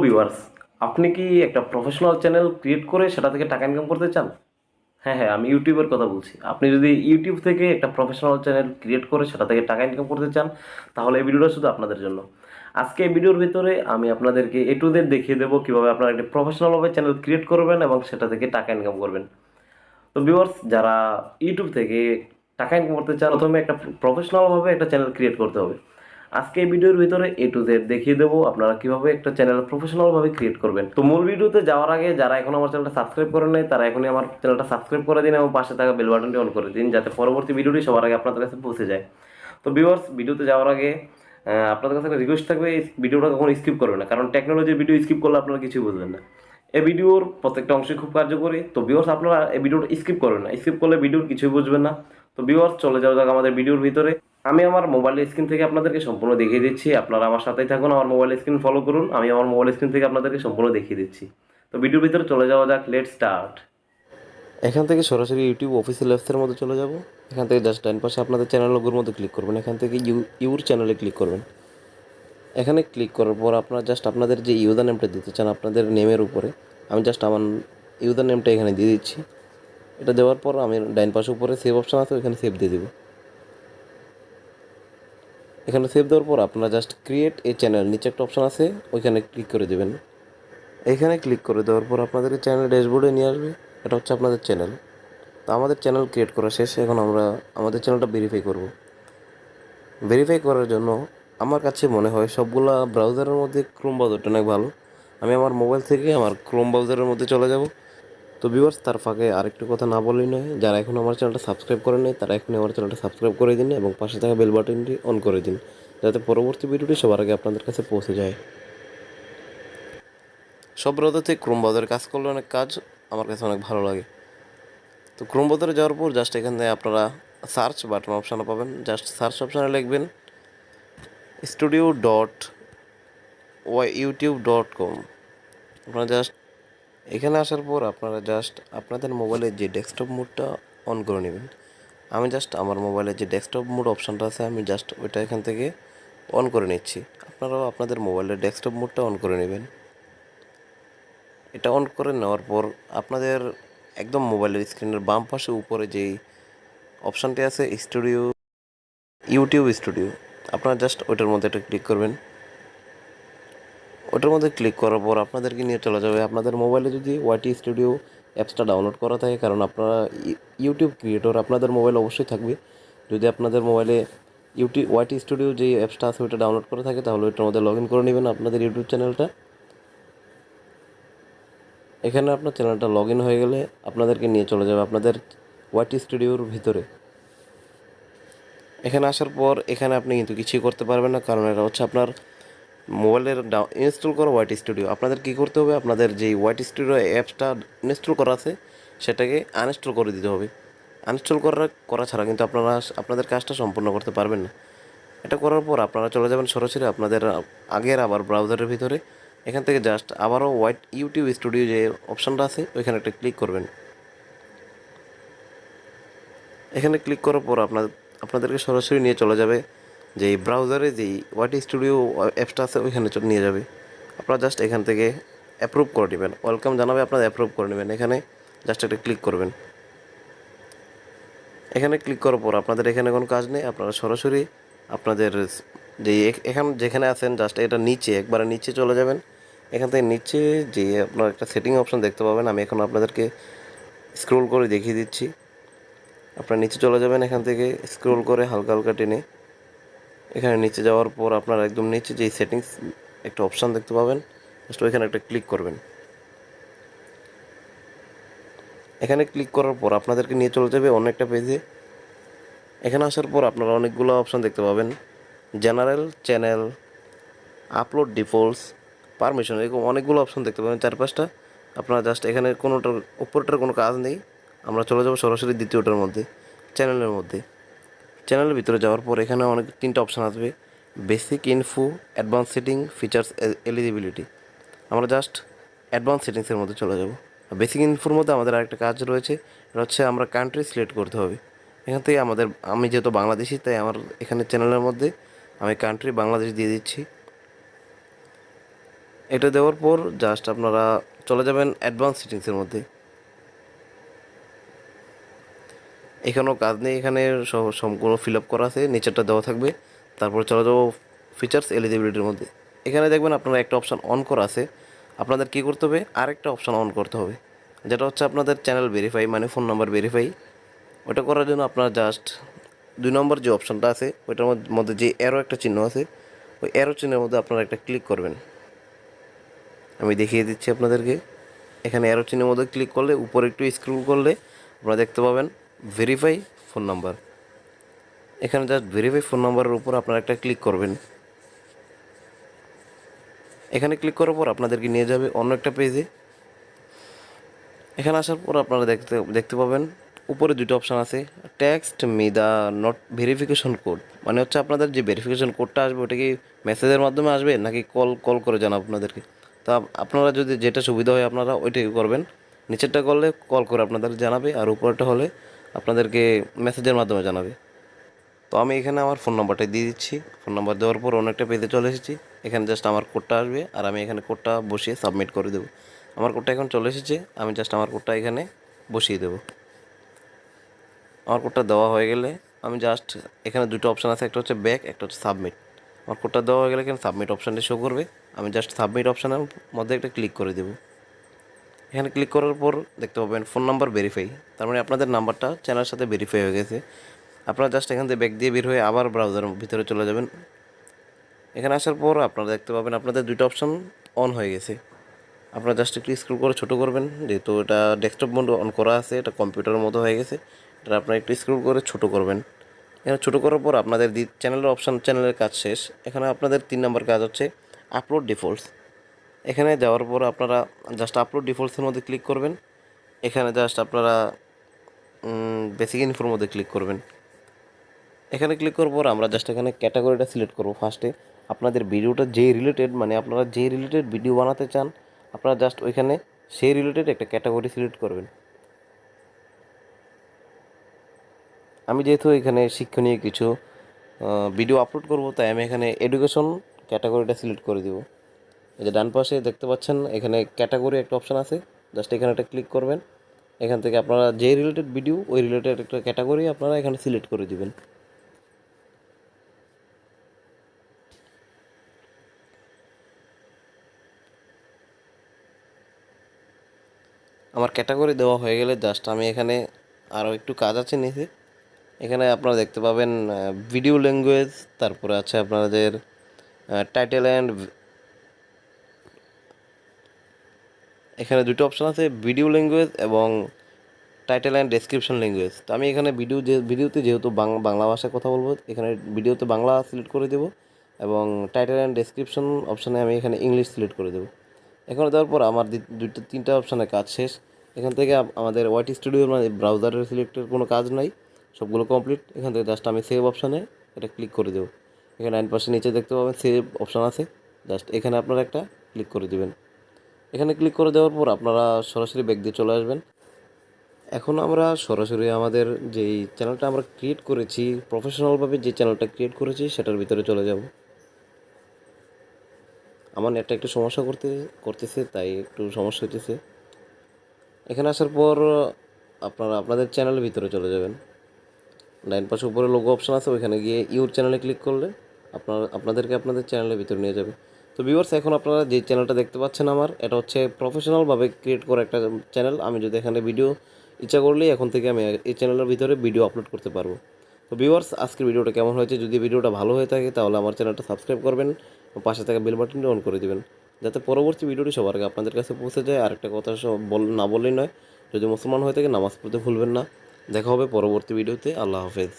Viewers, আপনি কি একটা প্রফেশনাল চ্যানেল ক্রিয়েট করে সেটা থেকে টাকা ইনকাম করতে চান? হ্যাঁ, আমি ইউটিউবের কথা বলছি। আপনি যদি ইউটিউব থেকে একটা প্রফেশনাল চ্যানেল ক্রিয়েট করে সেটা থেকে টাকা ইনকাম করতে চান, তাহলে এই ভিডিওটা শুধু আপনাদের জন্য। আজকে এই ভিডিওর ভিতরে আমি আপনাদেরকে এ টু জেড দেখিয়ে দেবো কীভাবে আপনারা একটি প্রফেশনালভাবে চ্যানেল ক্রিয়েট করবেন এবং সেটা থেকে টাকা ইনকাম করবেন। তো ভিউয়ার্স, যারা ইউটিউব থেকে টাকা ইনকাম করতে চান, প্রথমে একটা প্রফেশনালভাবে একটা চ্যানেল ক্রিয়েট করতে হবে। আজকে এই ভিডিওর ভিতরে এ টু জেড দেখিয়ে দেবো আপনারা কিভাবে একটা চ্যানেল প্রফেশনালভাবে ক্রিয়েট করবেন। তো মূল ভিডিওতে যাওয়ার আগে যারা এখন আমার চ্যানেলটা সাবস্ক্রাইব করেন নাই, তারা এখনই আমার চ্যানেলটা সাবস্ক্রাইব করে দিন এবং পাশে থাকা বেল বাটনটি অন করে দিন, যাতে পরবর্তী ভিডিওটি সবার আগে আপনাদের কাছে পৌঁছে যায়। তো ভিউয়ার্স, ভিডিওতে যাওয়ার আগে আপনাদের কাছে একটা রিকোয়েস্ট থাকবে, এই ভিডিওটা কখনো স্কিপ করবেন না, কারণ টেকনোলজির ভিডিও স্কিপ করলে আপনারা কিছুই বুঝবেন না। এই ভিডিওর প্রত্যেকটা অংশই খুব কার্যকরী। তো ভিউয়ার্স, আপনারা এই ভিডিওটা স্কিপ করবেন না, স্কিপ করলে ভিডিওর কিছুই বুঝবেন না। তো ভিউয়ার্স, চলে যাওয়া যাক আমাদের ভিডিওর ভিতরে। আমি আমার মোবাইলের স্ক্রিন থেকে আপনাদেরকে সম্পূর্ণ দেখিয়ে দিচ্ছি। আপনারা আমার সাথেই থাকুন, আমার মোবাইল স্ক্রিন ফলো করুন। আমি আমার মোবাইল স্ক্রিন থেকে আপনাদেরকে সম্পূর্ণ দেখিয়ে দিচ্ছি। তো ভিডিওর ভিতরে চলে যাওয়া যাক, লেট স্টার্ট। এখান থেকে সরাসরি ইউটিউব অফিসিয়াল অ্যাপসের মধ্যে চলে যাব। এখান থেকে জাস্ট ডান পাশে আপনাদের চ্যানেল লোগোর মধ্যে ক্লিক করবেন। এখান থেকে ইউর চ্যানেলে ক্লিক করবেন। এখানে ক্লিক করার পর আপনারা জাস্ট আপনাদের যে ইউজার নেমটা দিতে চান আপনাদের নেমের উপরে, আমি জাস্ট আমার ইউজার নেমটা এখানে দিয়ে দিচ্ছি। এটা দেওয়ার পর আমি ডাইন পাশে উপরে সেভ অপশান আছে, ওইখানে সেভ দিয়ে দেবো। এখানে সেভ দেওয়ার পর আপনারা জাস্ট ক্রিয়েট এ চ্যানেল নিচে একটা অপশান আছে, ওইখানে ক্লিক করে দেবেন। এখানে ক্লিক করে দেওয়ার পর আপনাদের চ্যানেল ড্যাশবোর্ডে নিয়ে আসবে। এটা হচ্ছে আপনাদের চ্যানেল। তো আমাদের চ্যানেল ক্রিয়েট করা শেষ। এখন আমরা আমাদের চ্যানেলটা ভেরিফাই করব। ভেরিফাই করার জন্য আমার কাছে মনে হয় সবগুলা ব্রাউজারের মধ্যে ক্রোম ব্রাউজারটা অনেক ভালো। আমি আমার মোবাইল থেকে আমার ক্রোম ব্রাউজারের মধ্যে চলে যাব। তো ভিউয়ার্স, তার ফাঁকে আরেকটু কথা না বললেই নয়, যারা এখন আমার চ্যানেলটা সাবস্ক্রাইব করেন নাই তারা এখনই আমার চ্যানেলটা সাবস্ক্রাইব করে দিন এবং পাশে থাকা বেল বাটনটি অন করে দিন, যাতে পরবর্তী ভিডিওটি সবার আগে আপনাদের কাছে পৌঁছে যায়। সব ব্রাউজার থেকে ক্রোম ব্রাউজারে কাজ করলে অনেক কাজ আমার কাছে অনেক ভালো লাগে। তো ক্রোম ব্রাউজারে যাওয়ার পর জাস্ট এখান থেকে আপনারা সার্চ বাটন অপশানে পাবেন। জাস্ট সার্চ অপশানে লিখবেন studio.youtube.com। আপনারা জাস্ট এখানে আসার পর আপনারা জাস্ট আপনাদের মোবাইলের যে ডেস্কটপ মোডটা অন করে নেবেন। আমি জাস্ট আমার মোবাইলের যে ডেস্কটপ মোড অপশানটা আছে আমি জাস্ট ওইটা এখান থেকে অন করে নিচ্ছি। আপনারাও আপনাদের মোবাইলের ডেস্কটপ মোডটা অন করে নেবেন। এটা অন করে নেওয়ার পর আপনাদের একদম মোবাইলের স্ক্রিনের বাম পাশে উপরে যেই অপশানটি আছে ইউটিউব স্টুডিও, আপনারা জাস্ট ওইটার মধ্যে একটা ক্লিক করবেন। ওটার মধ্যে ক্লিক করার পর আপনাদেরকে নিয়ে চলে যাবে আপনাদের মোবাইলে যদি ওয়াইটি স্টুডিও অ্যাপসটা ডাউনলোড করা থাকে, কারণ আপনারা ইউটিউব ক্রিয়েটর আপনাদের মোবাইলে অবশ্যই থাকবে। যদি আপনাদের মোবাইলে ওয়াইটি স্টুডিও যে অ্যাপসটা আছে ওইটা ডাউনলোড করা থাকে, তাহলে ওইটার মধ্যে লগ ইন করে নেবেন আপনাদের ইউটিউব চ্যানেলটা। এখানে আপনার চ্যানেলটা লগ ইন হয়ে গেলে আপনাদেরকে নিয়ে চলে যাবে আপনাদের ওয়াইটি স্টুডিওর ভিতরে। এখানে আসার পর এখানে আপনি কিন্তু কিছুই করতে পারবেন না, কারণ এটা হচ্ছে আপনার মোবাইলের ইনস্টল করা ওয়াইটি স্টুডিও। আপনাদের কী করতে হবে, আপনাদের যেই ওয়াইটি স্টুডিও অ্যাপসটা ইনস্টল করা আছে সেটাকে আনইনস্টল করে দিতে হবে। আনইনস্টল করা ছাড়া কিন্তু আপনারা আপনাদের কাজটা সম্পূর্ণ করতে পারবেন না। এটা করার পর আপনারা চলে যাবেন সরাসরি আপনাদের আগের আবার ব্রাউজারের ভিতরে। এখান থেকে জাস্ট আবারও ইউটিউব স্টুডিও যে অপশানটা আছে ওইখানে একটা ক্লিক করবেন। এখানে ক্লিক করার পর আপনাদেরকে সরাসরি নিয়ে চলে যাবে যেই ব্রাউজারে যেই ওয়াইটি স্টুডিও অ্যাপসটা আছে ওইখানে নিয়ে যাবে। আপনারা জাস্ট এখান থেকে অ্যাপ্রুভ করে নেবেন, ওয়েলকাম জানাবে, আপনারা অ্যাপ্রুভ করে নেবেন। এখানে জাস্ট একটা ক্লিক করবেন। এখানে ক্লিক করার পর আপনাদের এখানে কোনো কাজ নেই, আপনারা সরাসরি আপনাদের যে যেখানে আছেন জাস্ট এটা নিচে একবারে নিচে চলে যাবেন। এখান থেকে নিচে যে আপনার একটা সেটিং অপশান দেখতে পাবেন, আমি এখন আপনাদেরকে স্ক্রোল করে দেখিয়ে দিচ্ছি। আপনারা নিচে চলে যাবেন, এখান থেকে স্ক্রোল করে হালকা হালকা টেনে এখানে নিচে যাওয়ার পর আপনারা একদম নিচে যেই সেটিংস একটা অপশান দেখতে পাবেন, জাস্ট ওইখানে একটা ক্লিক করবেন। এখানে ক্লিক করার পর আপনাদেরকে নিয়ে চলে যাবে অন্য একটা পেজে। এখানে আসার পর আপনারা অনেকগুলো অপশান দেখতে পাবেন, general, channel, upload defaults, permission, এরকম অনেকগুলো অপশান দেখতে পাবেন, 4-5টা। আপনারা জাস্ট এখানে কোনোটার উপরটার কোনো কাজ নেই, আমরা চলে যাব সরাসরি দ্বিতীয়টার মধ্যে, চ্যানেলের মধ্যে। চ্যানেলের ভিতরে যাওয়ার পর এখানে 3টা অপশান আসবে, basic info, advance setting, features, eligibility. আমরা জাস্ট অ্যাডভান্স সেটিংসের মধ্যে চলে যাব। বেসিক ইনফোর মধ্যে আমাদের আরেকটা কাজ রয়েছে, এটা হচ্ছে আমরা কান্ট্রি সিলেক্ট করতে হবে। এখান থেকে আমি যেহেতু বাংলাদেশি, তাই আমার এখানে চ্যানেলের মধ্যে আমি কান্ট্রি বাংলাদেশ দিয়ে দিচ্ছি। এটা দেওয়ার পর জাস্ট আপনারা চলে যাবেন অ্যাডভান্স সেটিংসের মধ্যে। এখানেও কাজ নেই, এখানে সম্পূর্ণ ফিল আপ করা আছে, নিচেরটা দেওয়া থাকবে। তারপর চলে যাবো ফিচার্স এলিজিবিলিটির মধ্যে। এখানে দেখবেন আপনারা একটা অপশান অন করা আছে, আপনাদের কী করতে হবে, আরেকটা অপশান অন করতে হবে, যেটা হচ্ছে আপনাদের চ্যানেল ভেরিফাই, মানে ফোন নাম্বার ভেরিফাই। ওটা করার জন্য আপনারা জাস্ট 2 নম্বর যে অপশানটা আছে ওইটার মধ্যে যে অ্যারো একটা চিহ্ন আছে, ওই অ্যারো চিহ্নের মধ্যে আপনারা একটা ক্লিক করবেন। আমি দেখিয়ে দিচ্ছি আপনাদেরকে। এখানে অ্যারো চিহ্নের মধ্যে ক্লিক করলে উপরে একটু স্ক্রল করলে আপনারা দেখতে পাবেন ভেরিফাই ফোন নাম্বার। এখানে জাস্ট ভেরিফাই ফোন নাম্বারের উপর আপনারা একটা ক্লিক করবেন। এখানে ক্লিক করার পর আপনাদেরকে নিয়ে যাবে অন্য একটা পেজে। এখানে আসার পর আপনারা দেখতে পাবেন উপরে 2টা অপশান আছে, text me the not verification code, মানে হচ্ছে আপনাদের যে ভেরিফিকেশন কোডটা আসবে ওটা কি মেসেজের মাধ্যমে আসবে নাকি কল করে জানাবো আপনাদেরকে। তা আপনারা যদি যেটা সুবিধা হয় আপনারা ওইটাই করবেন। নিচেরটা করলে কল করে আপনাদের জানাবে, আর উপরেরটা হলে আপনাদেরকে মেসেজের মাধ্যমে জানাবে। তো আমি এখানে আমার ফোন নাম্বারটা দিয়ে দিচ্ছি। ফোন নাম্বার দেওয়ার পর অনেকটা পেজে চলে এসেছি। এখানে জাস্ট আমার কোডটা আসবে আর আমি এখানে কোডটা বসিয়ে সাবমিট করে দেবো। আমার কোডটা এখন চলে এসেছে, আমি জাস্ট আমার কোডটা এখানে বসিয়ে দেবো। আমার কোডটা দেওয়া হয়ে গেলে আমি জাস্ট এখানে 2টো অপশান আছে, একটা হচ্ছে ব্যাক, একটা হচ্ছে সাবমিট। আমার কোডটা দেওয়া হয়ে গেলে এখানে সাবমিট অপশানটা শো করবে। আমি জাস্ট সাবমিট অপশানের মধ্যে একটা ক্লিক করে দেবো। এখানে ক্লিক করার পর দেখতে পাবেন ফোন নাম্বার ভেরিফাই, তার মানে আপনাদের নাম্বারটা চ্যানেলের সাথে ভেরিফাই হয়ে গেছে। আপনারা জাস্ট এখান থেকে ব্যাক দিয়ে বের হয়ে আবার ব্রাউজারের ভিতরে চলে যাবেন। এখানে আসার পর আপনারা দেখতে পাবেন আপনাদের 2টা অপশান অন হয়ে গেছে। আপনারা জাস্ট একটু স্ক্রল করে ছোটো করবেন, যেহেতু এটা ডেস্কটপ মোড অন করা আছে, এটা কম্পিউটারের মতো হয়ে গেছে, এটা আপনারা একটু স্ক্রল করে ছোটো করবেন। এখানে ছোটো করার পর আপনাদের চ্যানেলের কাজ শেষ। এখানে আপনাদের 3 নম্বর কাজ হচ্ছে আপলোড ডিফল্টস। এখানে যাওয়ার পর আপনারা জাস্ট আপলোড ডিফল্টসের মধ্যে ক্লিক করবেন। এখানে জাস্ট আপনারা বেসিক ইনফোর মধ্যে ক্লিক করবেন। এখানে ক্লিক করার পর আমরা জাস্ট এখানে ক্যাটাগরিটা সিলেক্ট করব ফার্স্টে। আপনাদের ভিডিওটা যেই রিলেটেড, মানে আপনারা যেই রিলেটেড ভিডিও বানাতে চান আপনারা জাস্ট ওইখানে সেই রিলেটেড একটা ক্যাটাগরি সিলেক্ট করবেন। আমি যেহেতু এখানে শিক্ষণীয় কিছু ভিডিও আপলোড করব, তাই আমি এখানে এডুকেশন ক্যাটাগরিটা সিলেক্ট করে দেব। এই যে ডান পাশে দেখতে পাচ্ছেন এখানে ক্যাটাগরি একটা অপশান আছে, জাস্ট এখানে একটা ক্লিক করবেন। এখান থেকে আপনারা যে রিলেটেড ভিডিও ওই রিলেটেড একটা ক্যাটাগরি আপনারা এখানে সিলেক্ট করে দিবেন। আমার ক্যাটাগরি দেওয়া হয়ে গেলে জাস্ট আমি এখানে আরও একটু কাজ আছে নিচে। এখানে আপনারা দেখতে পাবেন ভিডিও ল্যাঙ্গুয়েজ, তারপরে আছে আপনাদের টাইটেল অ্যান্ড, এখানে 2টো অপশান আছে, ভিডিও ল্যাঙ্গুয়েজ এবং টাইটেল অ্যান্ড ডেসক্রিপশন ল্যাঙ্গুয়েজ। তো আমি এখানে ভিডিওতে যেহেতু বাংলা ভাষায় কথা বলবো, এখানে ভিডিওতে বাংলা সিলেক্ট করে দেবো এবং টাইটেল অ্যান্ড ডেসক্রিপশন অপশানে আমি এখানে ইংলিশ সিলেক্ট করে দেবো। এখানে দেওয়ার পর আমার 3টা অপশানে কাজ শেষ। এখান থেকে আমাদের ওয়াইট স্টুডিওর মানে ব্রাউজারের সিলেক্টের কোনো কাজ নাই, সবগুলো কমপ্লিট। এখান থেকে জাস্ট আমি সেভ অপশানে এটা ক্লিক করে দেবো। এখানে 9 পাশে নিচে দেখতে পাবেন সেভ অপশান আছে, জাস্ট এখানে আপনারা একটা ক্লিক করে দেবেন। এখানে ক্লিক করে দেওয়ার পর আপনারা সরাসরি ব্যাক দিয়ে চলে আসবেন। এখন আমরা সরাসরি আমাদের যেই চ্যানেলটা আমরা ক্রিয়েট করেছি, প্রফেশনালভাবে যে চ্যানেলটা ক্রিয়েট করেছি সেটার ভিতরে চলে যাব। আমার নেটটা একটু সমস্যা করতেছে, তাই একটু সমস্যা হইতেছে। এখানে আসার পর আপনারা আপনাদের চ্যানেলের ভিতরে চলে যাবেন। 9 পাশে উপরে লোগো অপশান আছে, ওইখানে গিয়ে ইউর চ্যানেলে ক্লিক করলে আপনাদেরকে আপনাদের চ্যানেলের ভিতরে নিয়ে যাবে। তো ভিউয়ার্স, এখন আপনারা যে চ্যানেলটা দেখতে পাচ্ছেন আমার, এটা হচ্ছে প্রফেশনালভাবে ক্রিয়েট করা একটা চ্যানেল। আমি যদি এখানে ভিডিও ইচ্ছা করলেই এখন থেকে আমি এই চ্যানেলের ভিতরে ভিডিও আপলোড করতে পারবো। তো ভিউয়ার্স, আজকের ভিডিওটা কেমন হয়েছে, যদি ভিডিওটা ভালো হয়ে থাকে তাহলে আমার চ্যানেলটা সাবস্ক্রাইব করবেন এবং পাশে থাকা বেল বাটনটি অন করে দেবেন, যাতে পরবর্তী ভিডিওটি সবার আগে আপনাদের কাছে পৌঁছে যায়। আর একটা কথা না বললেই নয়, যদি মুসলমান হয়ে থাকে নামাজ পড়তে ভুলবেন না। দেখা হবে পরবর্তী ভিডিওতে। আল্লাহ হাফেজ।